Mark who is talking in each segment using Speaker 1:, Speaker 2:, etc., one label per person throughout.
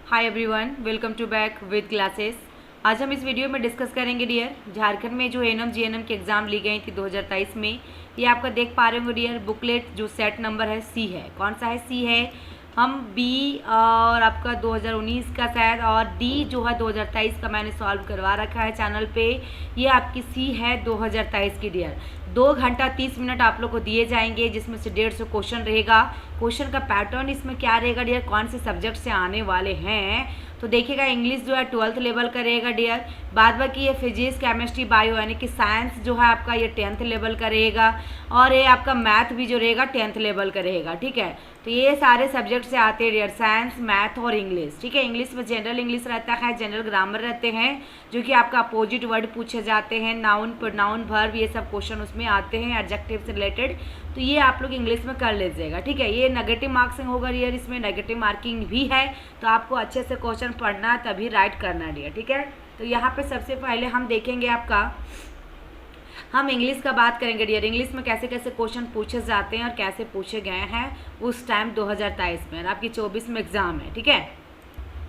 Speaker 1: Hi everyone, welcome to back with classes. आज हम इस वीडियो में डिस्कस करेंगे डियर, झारखंड में जो एनएम जीएनएम की एग्ज़ाम ली गई थी 2023 में। ये आपका देख पा रहे होंगे डियर, बुकलेट जो सेट नंबर है सी है। कौन सा है? सी है। हम बी और आपका 2019 का शायद, और डी जो है 2023 का मैंने सॉल्व करवा रखा है चैनल पे। ये आपकी सी है 2023 की डियर। 2 घंटा 30 मिनट आप लोग को दिए जाएंगे, जिसमें से 150 क्वेश्चन रहेगा। क्वेश्चन का पैटर्न इसमें क्या रहेगा डियर, कौन से सब्जेक्ट से आने वाले हैं तो देखिएगा। इंग्लिश जो है 12th लेवल का रहेगा डियर। बाद बाकी ये फिजिक्स, केमिस्ट्री, बायो यानी कि साइंस जो है आपका ये 10th लेवल का रहेगा। और ये आपका मैथ भी जो रहेगा 10th लेवल का रहेगा। ठीक है, तो ये सारे सब्जेक्ट से आते हैं डियर, साइंस, मैथ और इंग्लिश। ठीक है, इंग्लिश में जनरल इंग्लिश रहता है, जनरल ग्रामर रहते हैं, जो कि आपका अपोजिट वर्ड पूछे जाते हैं, नाउन, प्रोनाउन, वर्ब, ये सब क्वेश्चन उसमें आते हैं एडजेक्टिव से रिलेटेड। तो ये आप लोग इंग्लिश में कर लीजिएगा। ठीक है, ये नेगेटिव मार्किंग होगा डियर, इसमें नेगेटिव मार्किंग भी है, तो आपको अच्छे से क्वेश्चन पढ़ना है तभी राइट करना डियर। ठीक है, तो यहाँ पे सबसे पहले हम देखेंगे आपका, हम इंग्लिश का बात करेंगे डियर। इंग्लिश में कैसे कैसे क्वेश्चन पूछे जाते हैं और कैसे पूछे गए हैं उस टाइम 2023 में, और आपकी 24 में एग्जाम है। ठीक है,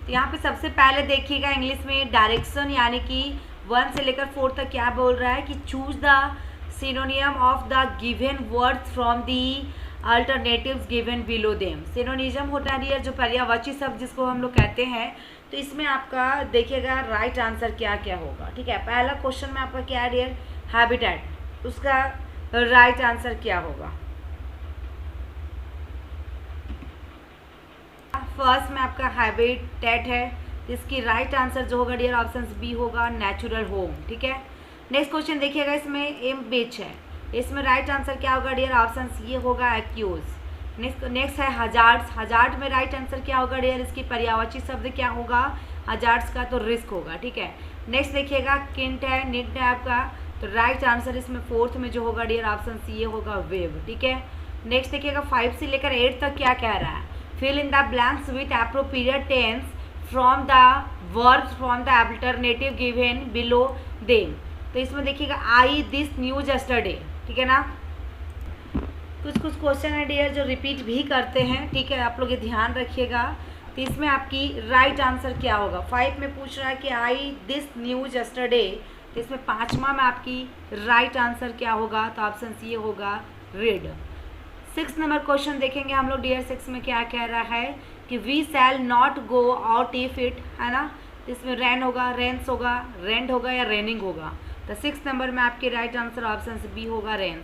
Speaker 1: तो यहाँ पे सबसे पहले देखिएगा इंग्लिश में डायरेक्शन, यानी कि 1 से लेकर 4 तक क्या बोल रहा है कि choose the synonym of the given words from the alternatives given below them. Synonyms होता है डियर जो पर्यायवाची शब्द जिसको हम लोग कहते हैं। तो इसमें आपका देखिएगा राइट आंसर क्या क्या होगा। ठीक है, पहला क्वेश्चन में आपका क्या है डियर, हैबिटेट, उसका राइट आंसर क्या होगा। फर्स्ट में आपका हैबिटेट है, इसकी राइट आंसर जो होगा डियर ऑप्शन बी होगा, नेचुरल होम। ठीक है, नेक्स्ट क्वेश्चन देखिएगा, इसमें एम बीच है, इसमें राइट आंसर क्या होगा डियर ऑप्शन ये होगा, एक्यूज। नेक्स्ट है हजार्ड्स, हजार्ड में राइट आंसर क्या होगा डियर, इसकी पर्यायवाची शब्द क्या होगा हजार्ड्स का, तो रिस्क होगा। ठीक है, नेक्स्ट देखिएगा किंट है, निट है आपका, तो राइट आंसर इसमें 4th में जो होगा डियर ऑप्शन सी ये होगा, वेव। ठीक है, नेक्स्ट देखिएगा 5 से लेकर 8 तक क्या कह रहा है, fill in the blanks with appropriate tense from the verbs from the alternative given below them. तो इसमें देखिएगा आई दिस न्यूज यस्टरडे। ठीक है ना, कुछ कुछ क्वेश्चन है डियर जो रिपीट भी करते हैं। ठीक है, आप लोग ये ध्यान रखिएगा। तो इसमें आपकी राइट आंसर क्या होगा, 5 में पूछ रहा है कि आई दिस न्यूज यस्टरडे, तो इसमें 5वां में आपकी राइट आंसर क्या होगा, तो ऑप्शन सी होगा, रीड। 6 नंबर क्वेश्चन देखेंगे हम लोग डियर। 6 में क्या कह रहा है कि we shall not go out if it, है ना, तो इसमें रैन होगा, रेंस होगा, रेंड होगा या रेनिंग होगा। तो 6 नंबर में आपके राइट आंसर ऑप्शन बी होगा, रेंस।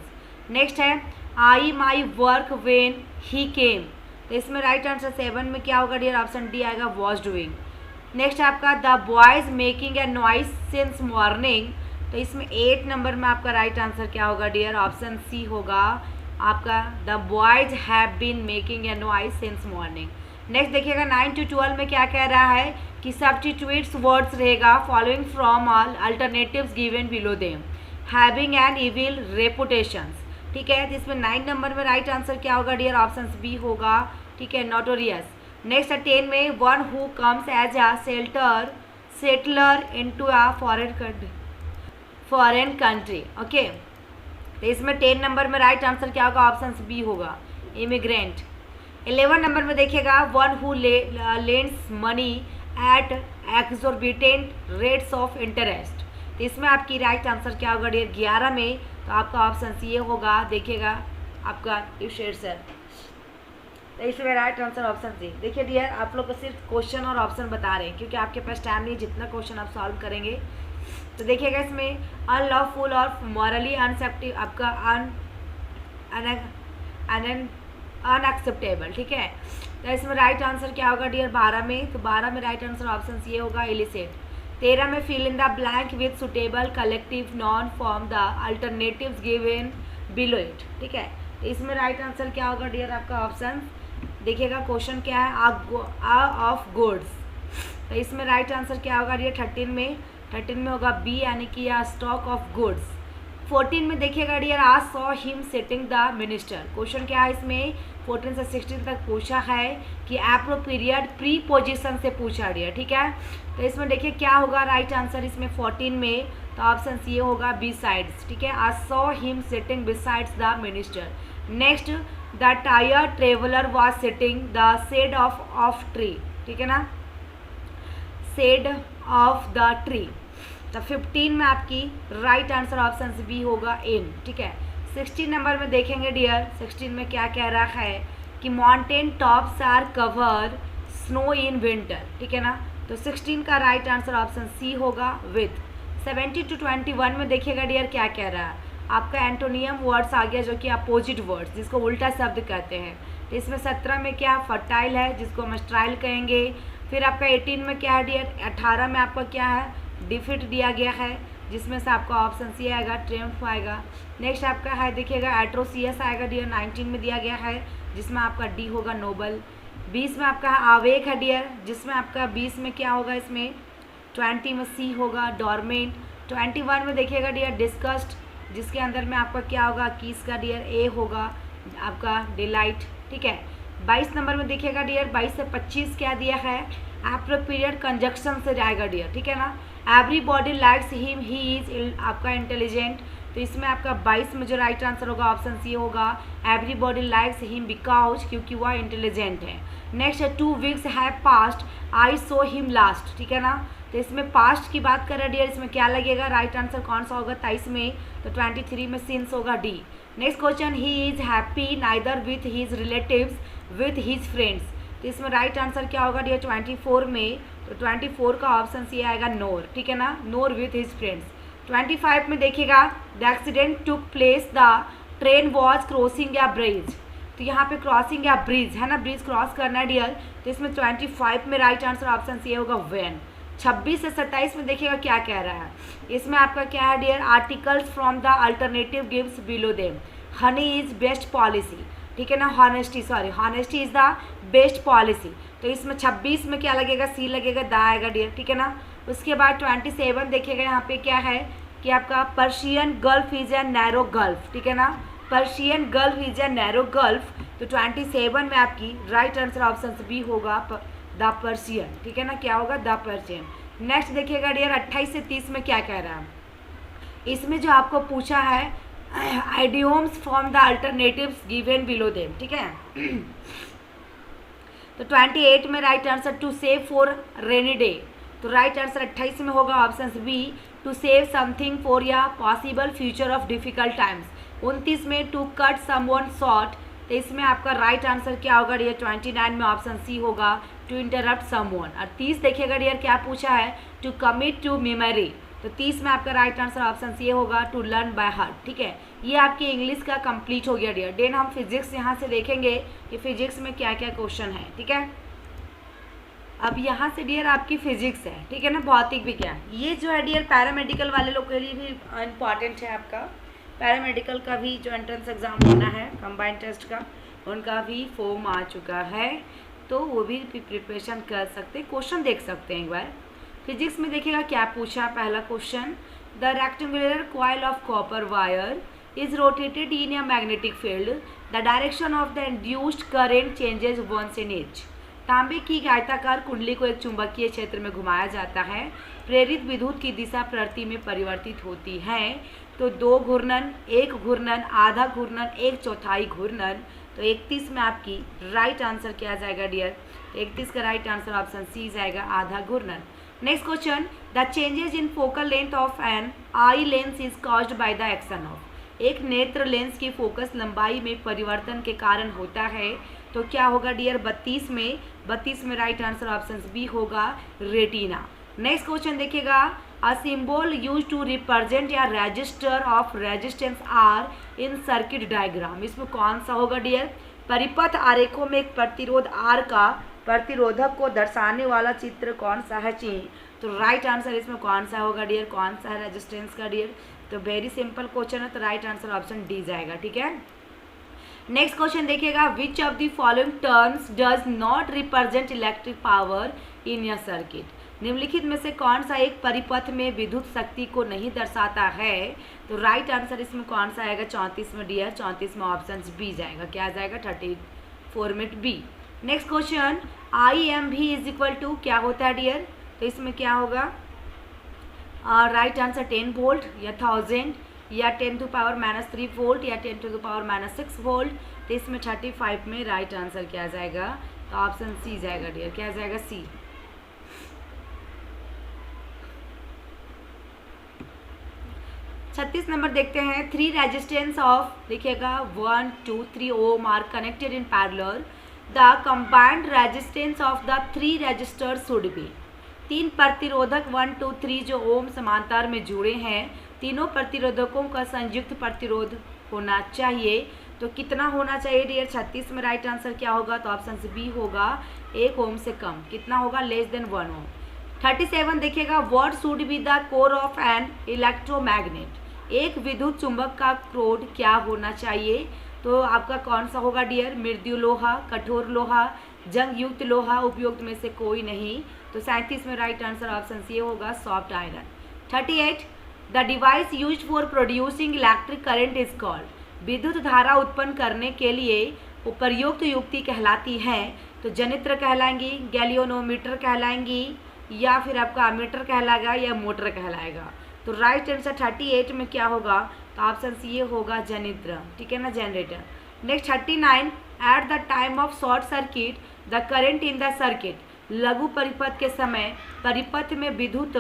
Speaker 1: नेक्स्ट है आई माई वर्क वेन ही केम, तो इसमें राइट आंसर 7 में क्या होगा डियर, ऑप्शन डी आएगा, वॉज डूइंग। नेक्स्ट आपका the boys making a noise since morning, तो इसमें 8 नंबर में आपका राइट आंसर क्या होगा डियर, ऑप्शन सी होगा आपका, the boys have been making a noise since morning. Next देखिएगा 9 to 12 में क्या कह रहा है कि सब्स्टिट्यूट्स वर्ड्स रहेगा following from all alternatives given below them, having an evil reputations. ठीक है, तो इसमें 9 नंबर में राइट आंसर क्या होगा डियर, ऑप्शन बी होगा। ठीक है, नोटोरियस। नेक्स्ट 10 में one who comes as a settler into a foreign country. Okay, तो इसमें 10 नंबर में राइट आंसर क्या होगा, ऑप्शन बी होगा, इमिग्रेंट। 11 नंबर में देखिएगा one who lends money at exorbitant rates of interest, तो इसमें आपकी राइट आंसर क्या होगा डियर 11 में, तो आपका ऑप्शन सी होगा, देखिएगा आपका शेर सर, तो इसमें राइट आंसर ऑप्शन सी। देखिए डियर, आप लोग को सिर्फ क्वेश्चन और ऑप्शन बता रहे हैं क्योंकि आपके पास टाइम नहीं, जितना क्वेश्चन आप सॉल्व करेंगे। तो देखिएगा इसमें अनलॉफुल और मॉरली अनसेप्टिव आपका अनएक्सेप्टेबल। ठीक है, तो इसमें राइट आंसर क्या होगा डियर 12 में, तो 12 में राइट आंसर ऑप्शन सी होगा, इलिसिट। 13 में fill in the blank with suitable collective noun form the alternatives given below it. ठीक है, तो इसमें राइट आंसर क्या होगा डियर आपका ऑप्शन, देखिएगा क्वेश्चन क्या है, ऑफ गुड्स, तो इसमें राइट आंसर क्या होगा डियर 13 में होगा बी, यानी कि स्टॉक ऑफ गुड्स। 14 में देखिएगा डियर आज saw him sitting the minister, question क्या है इसमें 14 से 16 तक पूछा है कि एप्रोप्रिएट प्री पोजिशन से पूछा डियर। ठीक है, तो इसमें देखिए क्या होगा राइट आंसर इसमें 14 में, तो ऑप्शन सी होगा बी साइड्स। ठीक है, आज saw him sitting besides the minister. Next the tired traveller was sitting the shade of tree. ठीक है ना, शेड ऑफ द ट्री। तो 15 में आपकी राइट आंसर ऑप्शन बी होगा इन, ठीक है। 16 नंबर में देखेंगे डियर, 16 में क्या कह रहा है कि mountain tops are cover snow in winter, ठीक है ना। तो 16 का राइट आंसर ऑप्शन सी होगा विथ। 17 to 21 में देखिएगा डियर क्या कह रहा है, आपका एंटोनियम वर्ड्स आ गया जो कि अपोजिट वर्ड्स, जिसको उल्टा शब्द कहते हैं। तो इसमें 17 में क्या फर्टाइल है, जिसको हम स्ट्राइल कहेंगे। फिर आपका 18 में क्या है डियर, 18 में आपका क्या है, डिफिट दिया गया है, जिसमें से आपका ऑप्शन सी आएगा, ट्रियम्फ आएगा। नेक्स्ट आपका है देखिएगा एट्रोसियस आएगा डियर, 19 में दिया गया है, जिसमें आपका डी होगा नोबल। 20 में आपका आवेक है डियर, जिसमें आपका 20 में क्या होगा, इसमें 20 में सी होगा डॉर्मेंट। 21 में देखिएगा डियर डिस्कस्ड, जिसके अंदर में आपका क्या होगा, किस का डियर ए होगा आपका डिलाइट, ठीक है। 22 नंबर में देखिएगा डियर, 22 से 25 क्या दिया है, एप्रोप्रिएट कंजक्शन से जाएगा डियर, ठीक है ना। Everybody likes him, he is आपका इंटेलिजेंट। तो इसमें आपका 22 में जो राइट आंसर होगा ऑप्शन सी होगा, एवरीबॉडी लाइक्स हिम बिकॉज, क्योंकि वह इंटेलिजेंट है। नेक्स्ट है 2 weeks have past I saw him last, ठीक है ना। तो इसमें पास्ट की बात कर रहे हैं डियर, इसमें क्या लगेगा, राइट आंसर कौन सा होगा 23 में, तो 23 में सिंस होगा D. Next question, he is happy neither with his relatives with his friends. तो इसमें राइट आंसर क्या होगा डियर 24 में, तो 24 का ऑप्शन सी आएगा नोर, ठीक है ना, नोर विथ हिज फ्रेंड्स। 25 में देखिएगा, the accident took place the train was crossing या ब्रिज। तो यहाँ पे क्रॉसिंग या ब्रिज है ना, ब्रिज क्रॉस करना है डियर। तो इसमें 25 में राइट आंसर ऑप्शन सी होगा व्हेन। 26 से 27 में देखिएगा क्या कह रहा है, इसमें आपका क्या है dear, articles from the alternative gives below them, honey is best policy, ठीक है ना, honesty honesty is the best policy. तो इसमें 26 में क्या लगेगा, सी लगेगा, द आएगा डियर, ठीक है ना। उसके बाद 27 देखिएगा, यहाँ पे क्या है कि आपका Persian gulf is a narrow gulf, ठीक है ना, Persian gulf is a narrow gulf. तो 27 में आपकी राइट आंसर ऑप्शन बी होगा द पर्शियन, ठीक है ना, क्या होगा, द पर्शियन। नेक्स्ट देखिएगा डियर 28 से 30 में क्या कह रहा है, इसमें जो आपको पूछा है idioms from the alternatives given below them, ठीक है। तो 28 में right answer to save for rainy day. तो राइट आंसर 28 में होगा option B, to save something for a possible future of difficult times. 29 में टू कट समवन शॉर्ट। तो इसमें आपका राइट आंसर क्या होगा डियर 29 में ऑप्शन सी होगा, टू इंटरप्ट समवन। और 30 देखिएगा डियर क्या पूछा है, टू कमिट टू मेमोरी। तो 30 में आपका राइट आंसर ऑप्शन सी होगा, टू लर्न बाय हार्ट, ठीक है। ये आपकी इंग्लिश का कंप्लीट हो गया डियर। देन हम फिजिक्स यहाँ से देखेंगे कि फिजिक्स में क्या क्या क्वेश्चन है, ठीक है। अब यहाँ से डियर आपकी फिजिक्स है, ठीक है ना, भौतिक विज्ञान। ये जो है डियर पैरामेडिकल वाले लोग के लिए भी इम्पॉर्टेंट है। आपका पैरामेडिकल का भी जो एंट्रेंस एग्ज़ाम होना है कंबाइंड टेस्ट का, उनका भी फॉर्म आ चुका है, तो वो भी प्रिपरेशन कर सकते हैं, क्वेश्चन देख सकते हैं एक बार। फिजिक्स में देखिएगा क्या पूछा, पहला question, the rectangular coil of copper wire is rotated in a magnetic field, the direction of the induced current changes once in each. तांबे की आयताकार कुंडली को एक चुंबकीय क्षेत्र में घुमाया जाता है, प्रेरित विद्युत की दिशा प्रति में परिवर्तित होती है। तो 2 घूर्णन, 1 घूर्णन, आधा घूर्णन, 1/4 घूर्णन। तो 31 में आपकी राइट आंसर क्या जाएगा डियर, 31 का राइट आंसर ऑप्शन सी जाएगा, आधा घूर्णन। Next question, the changes in focal length of an eye lens is caused by the action of. एक नेत्र लेंस की फोकस लंबाई में परिवर्तन के कारण होता है। तो क्या होगा डियर 32 में राइट आंसर ऑप्शन बी होगा, रेटिना। नेक्स्ट क्वेश्चन देखिएगा, a symbol use to represent a resistor of resistance are in circuit diagram. इसमें कौन सा होगा डियर, परिपथ आरेखों में एक प्रतिरोध आर का प्रतिरोधक को दर्शाने वाला चित्र कौन सा है, चाहिए। तो राइट आंसर इसमें कौन सा होगा डियर, कौन सा है रेजिस्टेंस का डियर। तो वेरी सिंपल क्वेश्चन है, तो राइट आंसर ऑप्शन डी जाएगा, ठीक है। नेक्स्ट क्वेश्चन देखिएगा, which of the following terms does not represent electric power in a circuit. निम्नलिखित में से कौन सा एक परिपथ में विद्युत शक्ति को नहीं दर्शाता है। तो राइट आंसर इसमें कौन सा आएगा 34 में डियर, 34 में ऑप्शन बी जाएगा, क्या जाएगा 34 में B. Next question, I am भी इज इक्वल टू क्या होता है डियर। तो इसमें क्या होगा, राइट आंसर 10 वोल्ट या 1000 या 10⁻³ वोल्ट या 10⁻6 वोल्ट। तो इसमें 35 में राइट आंसर क्या जाएगा, तो ऑप्शन सी जाएगा डियर, क्या जाएगा सी। 36 नंबर देखते हैं। 3 रेजिस्टेंस ऑफ, देखिएगा 1 2 3 ohm are connected in parallel, the combined resistance of the 3 resistors should be. 3 प्रतिरोधक 1 2 3 जो ओम समांतर में जुड़े हैं, तीनों प्रतिरोधकों का संयुक्त प्रतिरोध होना चाहिए। तो कितना होना चाहिए डियर? 36 में राइट आंसर क्या होगा? तो ऑप्शन बी होगा 1 ओम से कम। कितना होगा? Less than 1 ohm. 37 देखिएगा, what should be the core of an electromagnet. एक विद्युत चुंबक का कोर क्या होना चाहिए? तो आपका कौन सा होगा डियर? मृदु लोहा, कठोर लोहा, जंग युक्त लोहा, उपयुक्त में से कोई नहीं। तो 37 में राइट आंसर ऑप्शन सी होगा soft iron. 38 the device used for producing electric current is called. विद्युत धारा उत्पन्न करने के लिए प्रयुक्त युक्ति कहलाती है। तो जनित्र कहलाएंगी, गैल्वेनोमीटर कहलाएंगी, या फिर आपका अमीटर कहलाएगा, या मोटर कहलाएगा। तो राइट आंसर 38 में क्या होगा? तो ऑप्शन सी होगा जनित्र, ठीक है ना, generator. Next 39 at the time of short circuit the current in the circuit. लघु परिपथ के समय परिपथ में विद्युत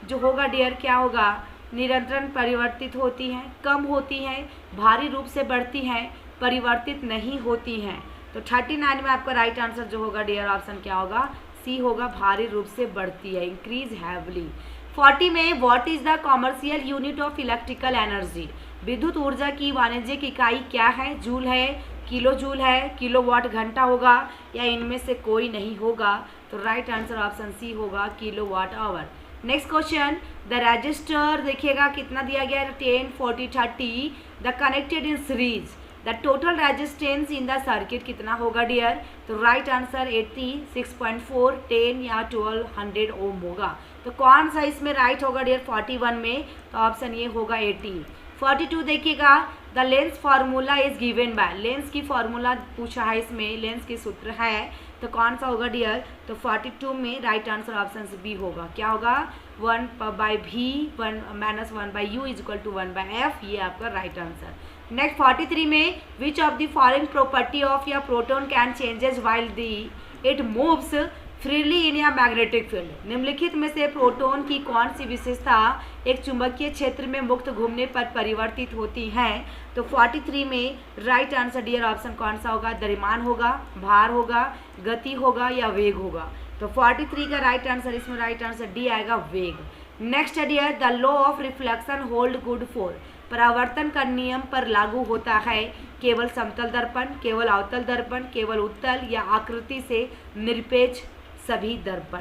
Speaker 1: जो होगा डियर क्या होगा? निरंतर परिवर्तित होती हैं, कम होती हैं, भारी रूप से बढ़ती हैं, परिवर्तित नहीं होती हैं। तो 39 में आपका राइट आंसर जो होगा डियर ऑप्शन क्या होगा? सी होगा, भारी रूप से बढ़ती है, इंक्रीज हैवली। 40 में what is the commercial unit of electrical energy. विद्युत ऊर्जा की वाणिज्यिक इकाई क्या है? जूल है, किलो जूल है, किलोवाट घंटा होगा, या इनमें से कोई नहीं होगा। तो राइट आंसर ऑप्शन सी होगा kilowatt hour. Next question, the register देखिएगा कितना दिया गया है? 10 40 30 the connected in series the total resistance in the circuit कितना होगा डियर? तो राइट आंसर 80 6.4 10 या 1200 ओम होगा। तो कौन सा इसमें राइट होगा डियर? 41 में, तो ऑप्शन ये होगा 80। 42 देखिएगा, the lens formula is given by. Lens की फार्मूला पूछा है इसमें, लेंस की सूत्र है, तो कौन सा होगा डियर? तो 42 में राइट आंसर ऑप्शन बी होगा। क्या होगा? 1/v 1 - 1/u is equal to 1/f, ये आपका राइट आंसर। नेक्स्ट 43 में which of the following property of a proton can changes while the it moves freely in a magnetic field. निम्नलिखित में से proton की कौन सी विशेषता एक चुंबकीय क्षेत्र में मुक्त घूमने पर परिवर्तित होती हैं? तो 43 में राइट आंसर डियर ऑप्शन कौन सा होगा? द्रव्यमान होगा, भार होगा, गति होगा, या वेग होगा। तो 43 का राइट आंसर, इसमें राइट आंसर डी आएगा, वेग। Next dear, the law of reflection hold good for. परावर्तन का नियम पर लागू होता है केवल समतल दर्पण, केवल अवतल दर्पण, केवल उत्तल या आकृति से निरपेक्ष सभी दर्पण।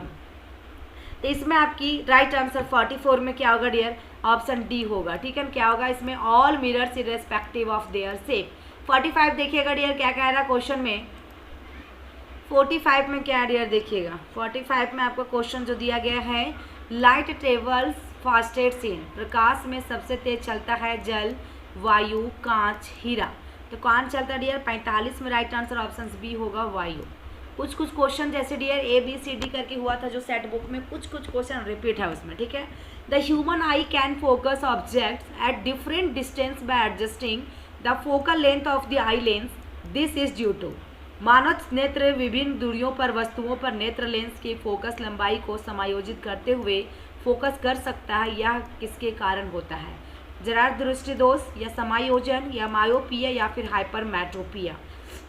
Speaker 1: तो इसमें आपकी राइट आंसर 44 में क्या होगा डियर? ऑप्शन डी होगा, ठीक है। क्या होगा इसमें? All mirrors irrespective of their shape. 45 देखिएगा डियर क्या कह रहा है क्वेश्चन में। 45 में क्या डियर देखिएगा, 45 में आपका क्वेश्चन जो दिया गया है, लाइट ट्रेवल्स फास्टेस्ट इन। प्रकाश में सबसे तेज चलता है जल, वायु, कांच, हीरा। तो कौन चलता है डियर? 45 में राइट आंसर ऑप्शन बी होगा, वायु। कुछ क्वेश्चन जैसे डियर ABCD करके हुआ था जो सेट बुक में, कुछ क्वेश्चन रिपीट है उसमें, ठीक है। The human eye can focus objects at different distance by adjusting the focal length of the eye lens, this is due to. मानव नेत्र विभिन्न दूरियों पर वस्तुओं पर नेत्र लेंस की फोकस लंबाई को समायोजित करते हुए फोकस कर सकता है, यह किसके कारण होता है? जरार दृष्टि दोष, या समायोजन, या मायोपिया, या फिर हाइपरमेट्रोपिया।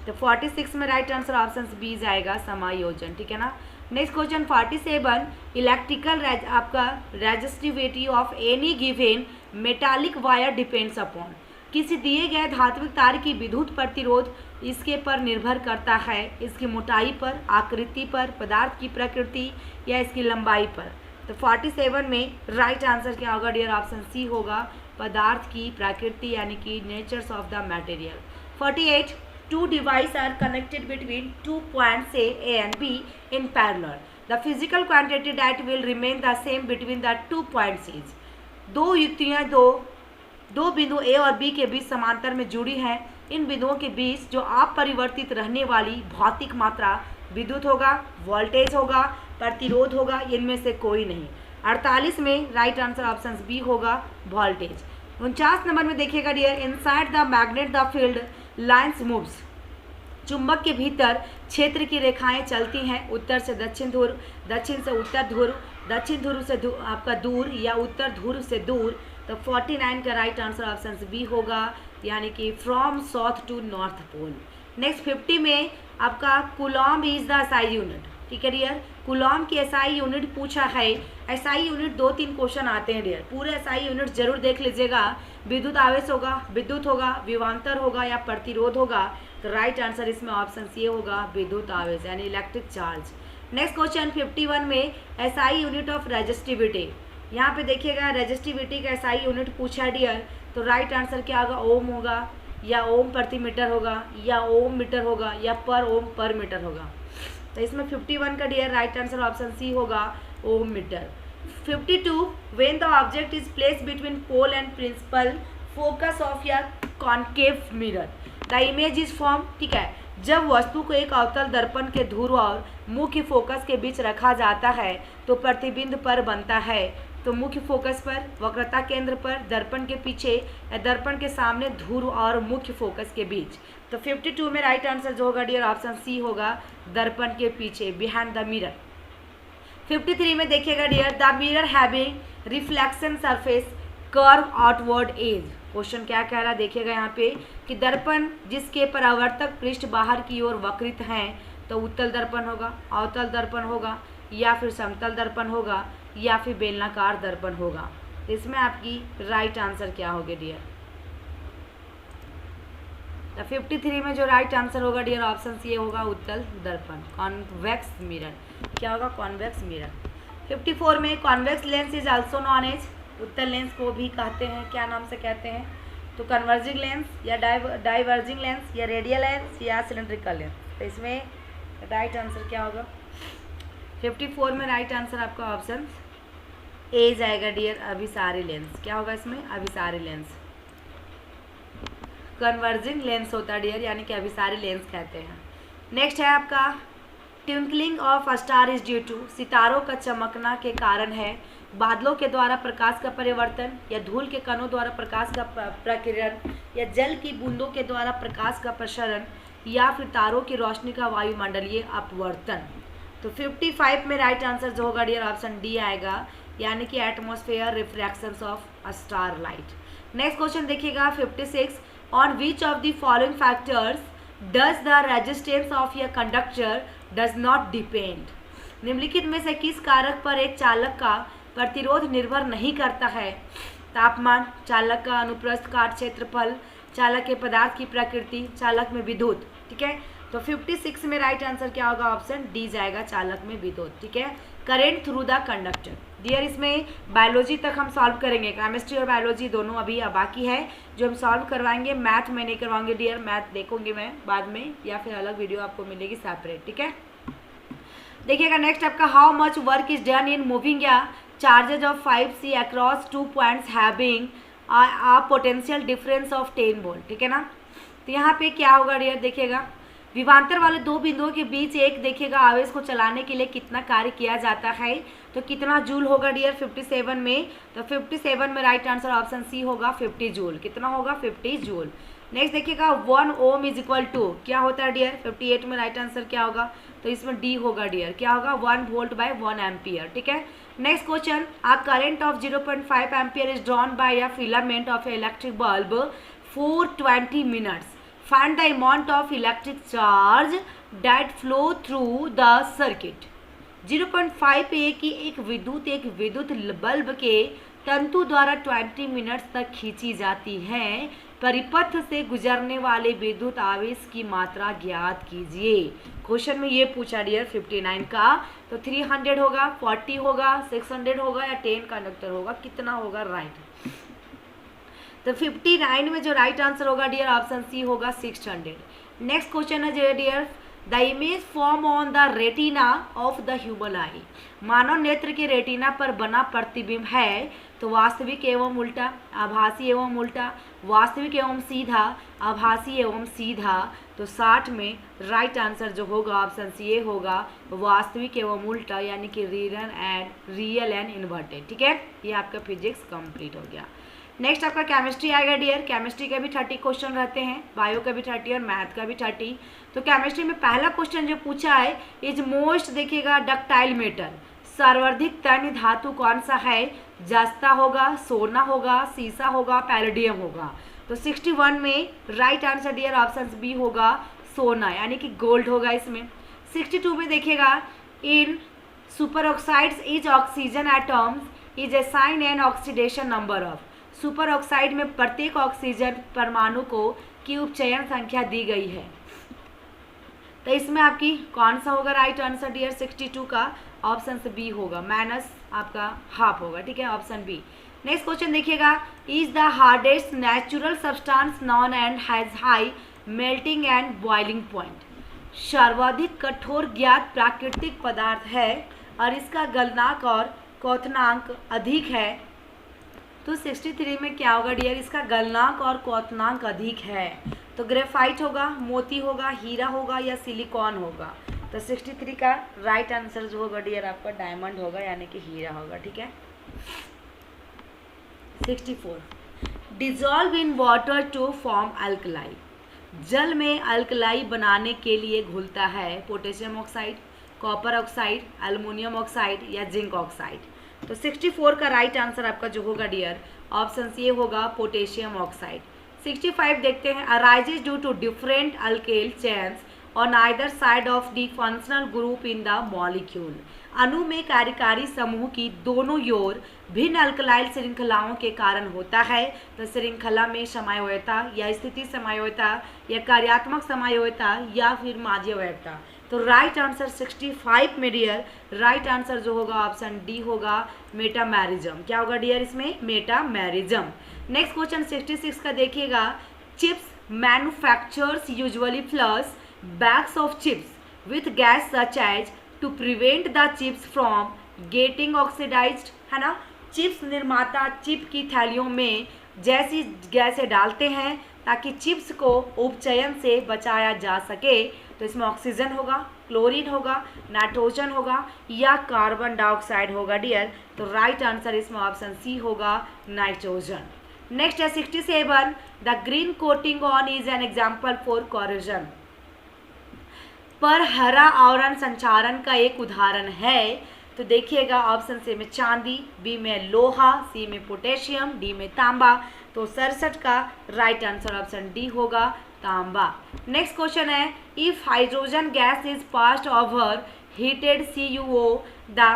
Speaker 1: तो 46 में राइट आंसर ऑप्शन बी जाएगा, समायोजन, ठीक है ना। नेक्स्ट क्वेश्चन 47, इलेक्ट्रिकल आपका resistivity of any given metallic wire depends upon. किसी दिए गए धात्विक तार की विद्युत प्रतिरोध इसके पर निर्भर करता है इसकी मोटाई पर, आकृति पर, पदार्थ की प्रकृति, या इसकी लंबाई पर। तो 47 में राइट आंसर क्या होगा डियर? ऑप्शन सी होगा, पदार्थ की प्रकृति, यानी कि natures of the material. 48, two devices are connected between 2 points A and B in parallel. The physical quantity that will remain the same between the 2 points is। दो युक्तियाँ दो बिंदु A और B के बीच समांतर में जुड़ी हैं। इन बिंदुओं के बीच जो अपरिवर्तित रहने वाली भौतिक मात्रा विद्युत होगा, वोल्टेज होगा, प्रतिरोध होगा, इनमें से कोई नहीं। 48 में राइट आंसर ऑप्शन बी होगा, वोल्टेज। 49 नंबर में देखिएगा dear, inside the magnet the field lines moves. चुंबक के भीतर क्षेत्र की रेखाएं चलती हैं, उत्तर से दक्षिण ध्रुव, दक्षिण से उत्तर ध्रुव, दक्षिण ध्रुव से आपका दूर, या उत्तर ध्रुव से दूर। तो 49 का राइट आंसर ऑप्शन बी होगा, यानी कि from south to north pole. Next 50 में आपका coulomb is the SI unit, ठीक है डियर। कूलॉम की एसआई यूनिट पूछा है। एसआई यूनिट 2-3 क्वेश्चन आते हैं डियर, पूरे एसआई यूनिट जरूर देख लीजिएगा। विद्युत आवेश होगा, विद्युत होगा, विभवांतर होगा या प्रतिरोध होगा। तो राइट आंसर इसमें ऑप्शन सी होगा, विद्युत आवेश यानी इलेक्ट्रिक चार्ज। नेक्स्ट क्वेश्चन 51 में एसआई यूनिट ऑफ रेजिस्टिविटी, यहाँ पे देखिएगा रेजिस्टिविटी का एसआई यूनिट पूछा है डियर। तो राइट आंसर क्या होगा, ओम होगा या ओम प्रति मीटर होगा या ओम मीटर होगा या पर ओम पर मीटर होगा। तो इसमें 51 का dear right answer option C होगा, ohm metre. 52 when the object is placed between pole and principal focus of a concave mirror the image is form, ठीक है। जब वस्तु को एक अवतल दर्पण के ध्रुव और मुख्य फोकस के बीच रखा जाता है तो प्रतिबिंब पर बनता है। तो मुख्य फोकस पर, वक्रता केंद्र पर, दर्पण के पीछे या दर्पण के सामने ध्रुव और मुख्य फोकस के बीच। तो 52 में राइट आंसर जो होगा डियर ऑप्शन सी होगा, दर्पण के पीछे, बिहाइंड द मिरर। 53 में देखिएगा dear, the mirror having reflection surface curve outward edge. Question क्या कह रहा है देखिएगा यहाँ पे कि दर्पण जिसके परावर्तक पृष्ठ बाहर की ओर वक्रित हैं, तो उत्तल दर्पण होगा, अवतल दर्पण होगा या फिर समतल दर्पण होगा या फिर बेलनाकार दर्पण होगा। तो इसमें आपकी राइट आंसर क्या होगा डियर। तो 53 में जो राइट आंसर होगा डियर ऑप्शन सी होगा, उत्तल दर्पण, कॉन्वेक्स मिरर। क्या होगा, कॉन्वेक्स मिरर। 54 में convex lens is also known as, उत्तल लेंस को भी कहते हैं, क्या नाम से कहते हैं, तो कन्वर्जिंग लेंस या डाइवर्जिंग लेंस या रेडियल लेंस या सिलेंड्रिकल लेंस। तो इसमें राइट आंसर क्या होगा, 54 में राइट आंसर आपका ऑप्शन ए जाएगा डियर, अभिसारी लेंस। क्या होगा इसमें, अभिसारी लेंस। कन्वर्जिंग लेंस होता है डियर, यानी कि अभिसारी लेंस कहते हैं। नेक्स्ट है आपका twinkling of star is due to, सितारों का चमकना के कारण है बादलों के द्वारा प्रकाश का परिवर्तन या धूल के कणों द्वारा प्रकाश का प्रकीर्णन या जल की बूंदों के द्वारा प्रकाश का प्रसरण या फिर तारों की रोशनी का वायुमंडलीय अपवर्तन। तो 55 में राइट आंसर जो होगा डियर ऑप्शन डी आएगा, यानी कि atmosphere refractions of star light. Next question देखिएगा 56, on which of the following factors does the resistance of a conductor does not depend. निम्नलिखित में से किस कारक पर एक चालक का प्रतिरोध निर्भर नहीं करता है। तापमान, चालक का अनुप्रस्थ काट क्षेत्रफल, चालक के पदार्थ की प्रकृति, चालक में विद्युत, ठीक है। तो 56 में राइट आंसर क्या होगा, ऑप्शन डी जाएगा, चालक में विद्युत, ठीक है। Current through the conductor dear, इसमें बायोलॉजी तक हम सॉल्व करेंगे, केमिस्ट्री और बायोलॉजी दोनों अभी बाकी है जो हम सॉल्व करवाएंगे। मैथ में नहीं करवाएंगे डियर, मैथ देखूंगी मैं बाद में या फिर अलग वीडियो आपको मिलेगी सेपरेट, ठीक है। देखिएगा नेक्स्ट आपका, how much work is done in moving a charges of 5C across 2 points having a potential difference of 10 volt, ठीक है ना। तो यहाँ पे क्या होगा डियर, देखिएगा विभवांतर वाले दो बिंदुओं के बीच एक देखिएगा आवेश को चलाने के लिए कितना कार्य किया जाता है, तो कितना जूल होगा डियर 57 में। तो 57 में राइट आंसर ऑप्शन सी होगा, 50 जूल। कितना होगा, 50 जूल। नेक्स्ट देखिएगा 1 ओम इज इक्वल टू क्या होता है डियर, 58 में राइट आंसर क्या होगा, तो इसमें डी होगा डियर, क्या होगा 1 वोल्ट बाय 1 एम्पियर, ठीक है। Next question, a current of 0.5 ampere is drawn by a filament of electric bulb for 20 minutes, find the amount of electric charge that flow through the circuit. 0.5 A की एक विद्युत bulb के तंतु द्वारा 20 minutes तक खींची जाती है, परिपथ से गुजरने वाले विद्युत आवेश की मात्रा ज्ञात कीजिए। क्वेश्चन में ये पूछा डियर 59 का, तो 300 होगा, 40 होगा, 600 होगा या 10 कंडक्टर होगा, कितना होगा राइट। तो 59 में जो राइट आंसर होगा डियर ऑप्शन सी होगा 600। नेक्स्ट क्वेश्चन है dear, the image form on the retina of the human eye, मानव नेत्र के रेटिना पर बना प्रतिबिंब है, तो वास्तविक एवं उल्टा, आभासी एवं उल्टा, वास्तविक एवं सीधा, आभासी एवं सीधा। तो 60 में राइट आंसर जो होगा ऑप्शन सी होगा, वास्तविक एवं उल्टा, यानी कि रियल एंड इन्वर्टेड, ठीक है। ये आपका फिजिक्स कंप्लीट हो गया। नेक्स्ट आपका केमिस्ट्री आएगा डियर, केमिस्ट्री का भी 30 क्वेश्चन रहते हैं, बायो का भी 30 और मैथ का भी 30। तो केमिस्ट्री में पहला क्वेश्चन जो पूछा है, इज मोस्ट देखिएगा डक्टाइल मेटल सर्वाधिक तन्य धातु कौन सा है? जस्ता होगा, सोना होगा, सीसा होगा, पैलेडियम होगा। तो 61 में right answer dear option B होगा सोना, यानी कि गोल्ड होगा इसमें। 62 में देखिएगा, in super oxides each oxygen atoms is assign an oxidation number of. Super oxide में प्रत्येक ऑक्सीजन परमाणु को की उपचयन संख्या दी गई है। तो इसमें आपकी कौन सा होगा राइट आंसर डियर? 62 का ऑप्शन बी होगा, माइनस आपका हाफ होगा, ठीक है, ऑप्शन बी। नेक्स्ट क्वेश्चन देखिएगा, is the hardest natural substance known and has high melting and boiling point. सर्वाधिक कठोर ज्ञात प्राकृतिक पदार्थ है और इसका गलनांक और क्वथनांक अधिक है। तो 63 में क्या होगा डियर? इसका गलनांक और क्वथनांक अधिक है। तो ग्रेफाइट होगा, मोती होगा, हीरा होगा या सिलिकॉन होगा। तो 63 का राइट आंसर जो होगा डियर आपका डायमंड होगा, यानी कि हीरा होगा, ठीक है। 64 dissolve in water to form alkali. जल में अल्कलाई बनाने के लिए घुलता है potassium oxide, copper oxide, aluminium oxide या जिंक ऑक्साइड। तो 64 का राइट आंसर आपका जो होगा डियर ऑप्शन ये होगा पोटेशियम ऑक्साइड। 65 देखते हैं, arises due to different alkyl chains on either side of the functional group in the molecule. अणु में कार्यकारी समूह की दोनों ओर भिन्न अल्कलाइल श्रृंखलाओं के कारण होता है। तो श्रृंखला में समयोयता या स्थिति समयोयता या कार्यात्मक समयोयता या फिर माध्यवयता। तो राइट आंसर 65 में डियर राइट आंसर जो होगा ऑप्शन डी होगा मेटामेरिज्म। क्या होगा डियर इसमें? मेटामेरिज्म। नेक्स्ट क्वेश्चन 66 का देखिएगा, chips manufacturers usually flush bags of chips with gas such as to prevent the chips from getting oxidized, है ना। चिप्स निर्माता चिप की थैलियों में जैसी गैसें डालते हैं ताकि चिप्स को उपचयन से बचाया जा सके। तो इसमें ऑक्सीजन होगा, क्लोरीन होगा, नाइट्रोजन होगा या कार्बन डाइऑक्साइड होगा डियर। तो राइट आंसर इसमें ऑप्शन सी होगा नाइट्रोजन। नेक्स्ट है 67 the green coating on is an example for corrosion. पर हरा आवरण संचारण का एक उदाहरण है। तो देखिएगा ऑप्शन सी में चांदी, बी में लोहा, सी में पोटेशियम, डी में तांबा। तो 67 का राइट आंसर ऑप्शन डी होगा तांबा। नेक्स्ट क्वेश्चन है, if hydrogen gas is passed over heated CuO the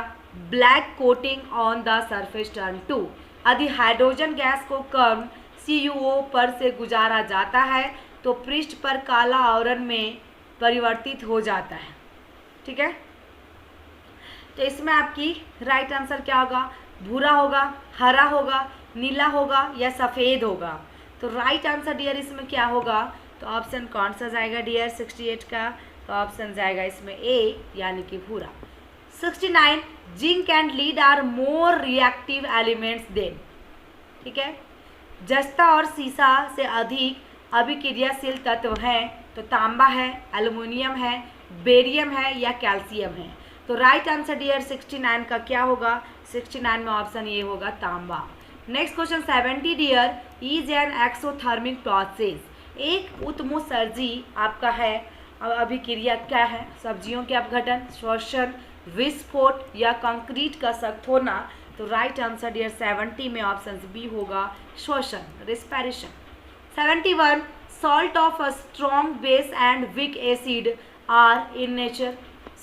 Speaker 1: black coating on the surface turn to. यदि हाइड्रोजन गैस को कम CuO पर से गुजारा जाता है तो पृष्ठ पर काला आवरण में परिवर्तित हो जाता है, ठीक है। तो इसमें आपकी राइट आंसर क्या होगा? भूरा होगा, हरा होगा, नीला होगा या सफ़ेद होगा। तो राइट आंसर डियर इसमें क्या होगा? तो ऑप्शन कौन सा जाएगा डियर 68 का? तो ऑप्शन जाएगा इसमें ए, यानी कि भूरा। 69 zinc and lead are more reactive elements than, ठीक है। जस्ता और सीसा से अधिक अभिक्रियाशील तत्व हैं। तो तांबा है, एल्युमिनियम है, बेरियम है या कैल्शियम है। तो राइट आंसर डियर 69 का क्या होगा? 69 में ऑप्शन ये होगा तांबा। Next question 70 dear is an exothermic process. एक उत्सर्जी आपका है अभिक्रिया क्या है? सब्जियों के अपघटन, श्वसन, विस्फोट या कंक्रीट का सख्त होना। तो राइट आंसर डियर 70 में ऑप्शन बी होगा श्वसन, respiration. 71 salt of a strong base and weak acid are in nature.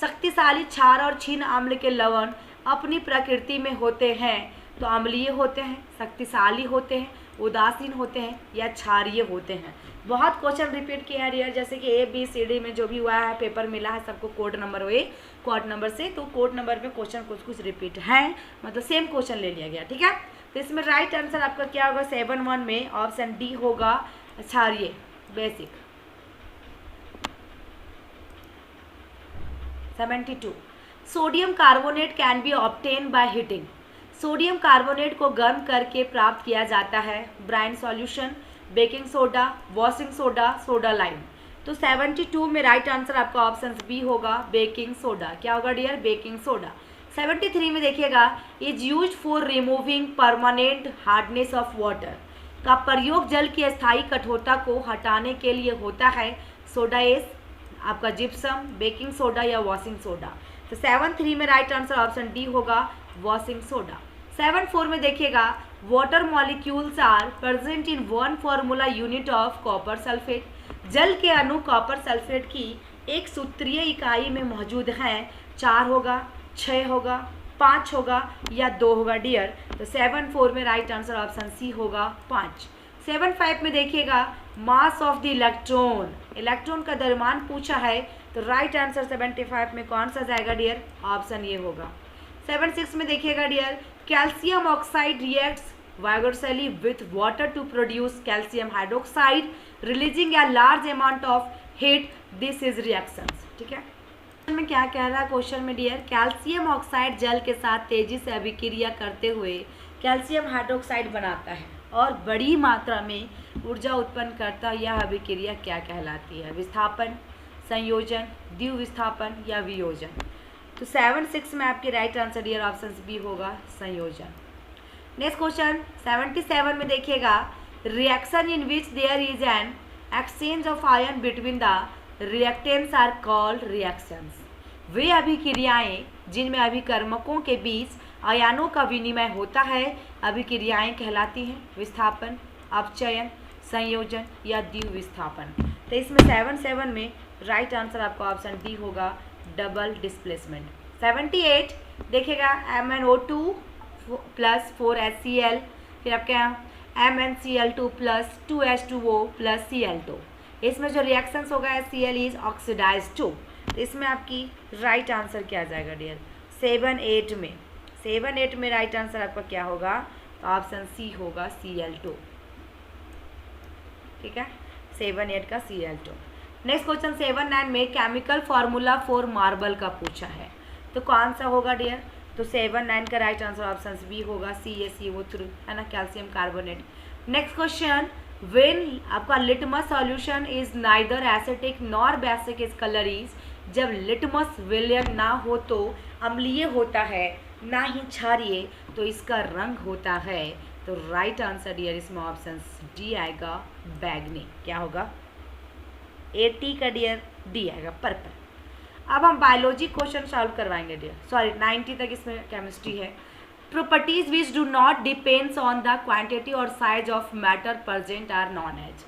Speaker 1: शक्तिशाली क्षार और क्षीण अम्ल के लवण अपनी प्रकृति में होते हैं। तो अम्लीय होते हैं, शक्तिशाली होते हैं, उदासीन होते हैं या क्षारीय होते हैं। बहुत क्वेश्चन रिपीट किया है डियर, जैसे कि ABCD में जो भी हुआ है पेपर मिला है सबको कोड नंबर हुए कोड नंबर से। तो कोड नंबर में क्वेश्चन कुछ कुछ रिपीट हैं, मतलब सेम क्वेश्चन ले लिया गया, ठीक है। तो इसमें राइट आंसर आपका क्या होगा? 71 में ऑप्शन डी होगा क्षारीय, basic. 72 sodium carbonate can be obtain by heating. Sodium carbonate को गर्म करके प्राप्त किया जाता है। Brine solution, baking soda, washing soda, soda lime. तो 72 में राइट आंसर आपका ऑप्शन बी होगा बेकिंग सोडा। क्या होगा डियर? Baking soda. 73 में देखिएगा, is used for removing permanent hardness of water. का प्रयोग जल की अस्थायी कठोरता को हटाने के लिए होता है। सोडा एस, आपका जिप्सम, बेकिंग सोडा या वॉशिंग सोडा। तो 7-3 में राइट आंसर ऑप्शन डी होगा वॉशिंग सोडा। 7-4 में देखिएगा water molecules are present in 1 formula unit of copper sulphate. जल के अणु कॉपर सल्फेट की एक सूत्रीय इकाई में मौजूद हैं। 4 होगा, 6 होगा, 5 होगा या 2 होगा डियर। तो 7-4 में राइट आंसर ऑप्शन सी होगा 5। 7-5 में देखिएगा mass of the electron, electron का द्रव्यमान पूछा है। तो राइट आंसर 75 में कौन सा जाएगा डियर, ऑप्शन ये होगा। 7-6 में देखिएगा dear calcium oxide reacts vigorously with water to produce calcium hydroxide releasing a large amount of heat, this is reactions. ठीक है, में क्या कह रहा है क्वेश्चन में डियर, कैल्शियम ऑक्साइड जल के साथ तेजी से अभिक्रिया करते हुए कैल्शियम हाइड्रोक्साइड बनाता है और बड़ी मात्रा में ऊर्जा उत्पन्न करता है। यह अभिक्रिया क्या कहलाती है, विस्थापन, संयोजन, द्विविस्थापन या वियोजन। तो 7-6 में आपकी right answer dear option B होगा संयोजन। नेक्स्ट क्वेश्चन 77 में देखिएगा reaction in which there is an exchange of ion between the reactants are called reactions. वे अभिक्रियाएं जिनमें अभिकर्मकों के बीच आयनों का विनिमय होता है अभिक्रियाएं कहलाती हैं। विस्थापन, अपचयन, संयोजन या द्विविस्थापन। तो इसमें 7-7 में राइट आंसर आपका ऑप्शन डी होगा डबल डिस्प्लेसमेंट। 78 देखिएगा MnO2 प्लस 4HCl, फिर आपके यहाँ MnCl2 plus 2H2O plus Cl2। इसमें जो रिएक्शंस होगा Cl इज ऑक्सीडाइज 2। तो इसमें आपकी राइट आंसर क्या आ जाएगा डियर, 7-8 में। 7-8 में राइट आंसर आपका क्या होगा, तो ऑप्शन सी होगा Cl2। ठीक है, 7-8 का Cl2। नेक्स्ट क्वेश्चन 7-9 में केमिकल फार्मूला फॉर मार्बल का पूछा है। तो कौन सा होगा डियर, तो 7-9 का राइट आंसर ऑप्शन बी होगा CaCO3, है ना, calcium carbonate. Next question when आपका litmus solution is neither acetic nor basic is colour is, जब लिटमस विलयन ना हो तो अम्लीय होता है, ना ही क्षारीय तो इसका रंग होता है। तो राइट आंसर डियर इसमें ऑप्शन डी आएगा बैगनी। क्या होगा, 80 का डियर डी आएगा पर्पल। अब हम बायोलॉजी क्वेश्चन सॉल्व करवाएंगे डियर, सॉरी 90 तक इसमें केमिस्ट्री है। Properties which do not depends on the quantity और size of matter present are known as.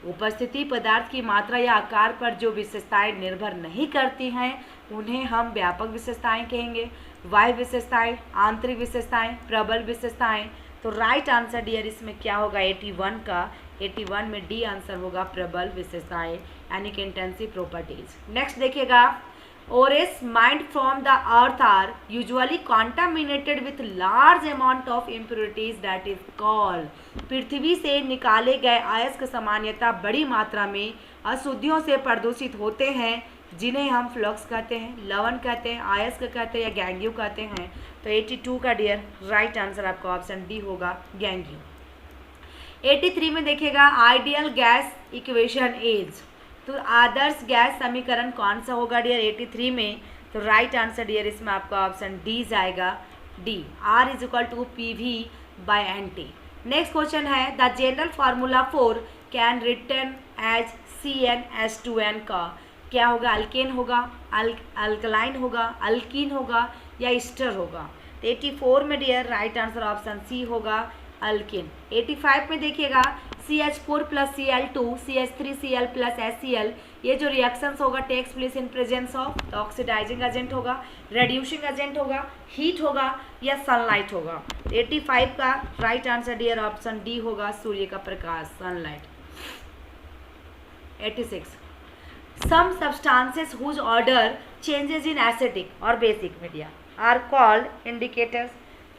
Speaker 1: उपस्थिति पदार्थ की मात्रा या आकार पर जो विशेषताएं निर्भर नहीं करती हैं उन्हें हम व्यापक विशेषताएं कहेंगे। बाह्य विशेषताएं, आंतरिक विशेषताएं, प्रबल विशेषताएं। तो राइट आंसर डियर इसमें क्या होगा 81 का, 81 में डी आंसर होगा प्रबल विशेषताएं यानी कि इंटेंसिव प्रॉपर्टीज। नेक्स्ट देखिएगा Ores mined from the earth are usually contaminated with large amount of impurities that is called। पृथ्वी से निकाले गए अयस्क सामान्यतः बड़ी मात्रा में अशुद्धियों से प्रदूषित होते हैं जिन्हें हम फ्लक्स कहते हैं, लवण कहते हैं, अयस्क कहते हैं या गैंग्यू कहते हैं। तो 82 का डियर राइट आंसर आपका ऑप्शन डी होगा गैंग्यू। 83 में देखिएगा आइडियल गैस इक्वेशन इज, तो आदर्श गैस समीकरण कौन सा होगा डियर 83 में, तो राइट आंसर डियर इसमें आपका ऑप्शन डी जाएगा D, R is equal to PV/NT। Next question है the general formula for can return as CnH2n का क्या होगा, अल्केन होगा, अल्कलाइन होगा, अल्कीन होगा या ईस्टर होगा। तो 84 में dear right answer option C होगा अल्किन। 85 में देखिएगा CH4 plus Cl2 CH3Cl plus HCl, ये जो रिएक्शंस होगा takes place in presence of, तो ऑक्सीडाइजिंग एजेंट होगा, रेड्यूसिंग एजेंट होगा, हीट होगा या सनलाइट होगा। 85 का right answer dear option D होगा सूर्य का प्रकाश, sunlight. 86 some substances whose odour changes in acidic और basic media are called indicators.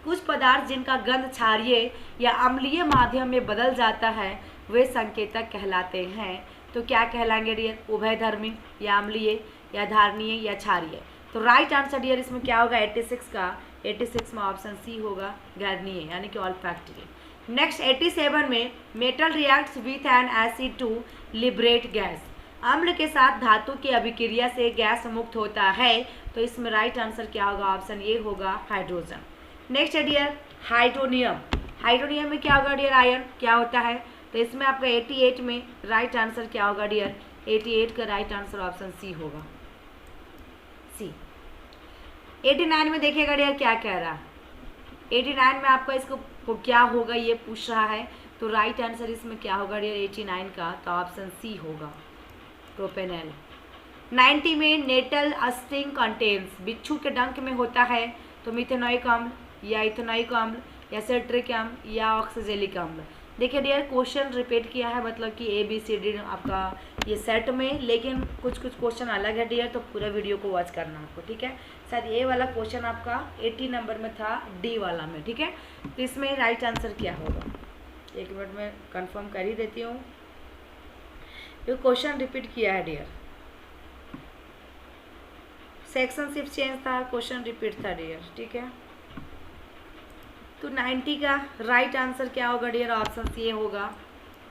Speaker 1: कुछ पदार्थ जिनका गंध क्षारीय या अम्लीय माध्यम में बदल जाता है वे संकेतक कहलाते हैं। तो क्या कहलाएंगे डियर, उभयधर्मी या अम्लीय या धारणीय या क्षारीय। तो राइट आंसर डियर इसमें क्या होगा 86 का, 86 में ऑप्शन सी होगा गर्मीय यानी कि ऑल्फैक्टरी। नेक्स्ट 87 में metal reacts with an acid to liberate gas, अम्ल के साथ धातु की अभिक्रिया से गैस मुक्त होता है। तो इसमें राइट आंसर क्या होगा, ऑप्शन ए होगा हाइड्रोजन। नेक्स्ट है डियर हाइड्रोनियम, हाइड्रोनियम में क्या होगा डियर आयरन क्या होता है। तो इसमें आपका 88 में राइट आंसर क्या होगा डियर, 88 का राइट आंसर ऑप्शन सी होगा सी। 89 में देखिएगा डियर क्या कह रहा है, 89 में आपका इसको क्या होगा ये पूछ रहा है, तो राइट आंसर इसमें क्या होगा डियर 89 का, तो ऑप्शन सी होगा प्रोपेनल। 90 में नेटल अस्टिंग कंटेन्स, बिच्छू के डंक में होता है, तो मिथेनोइक अम्ल या इथेनोइक अम्ल या सिट्रिक अम्ल या ऑक्सीजेलिक अम्ल। देखिए डियर क्वेश्चन रिपीट किया है, मतलब कि ABCD आपका ये सेट में, लेकिन कुछ कुछ क्वेश्चन अलग है डियर, तो पूरा वीडियो को वॉच करना आपको, ठीक है। शायद ये वाला क्वेश्चन आपका 80 नंबर में था, डी वाला में, ठीक है। तो इसमें राइट आंसर क्या होगा, एक मिनट में कंफर्म कर ही देती हूँ। ये क्वेश्चन रिपीट किया है डियर, सेक्शन सिर्फ चेंज था, क्वेश्चन रिपीट था डियर, ठीक है। तो 90 का राइट आंसर क्या होगा डियर, ऑप्शन ये होगा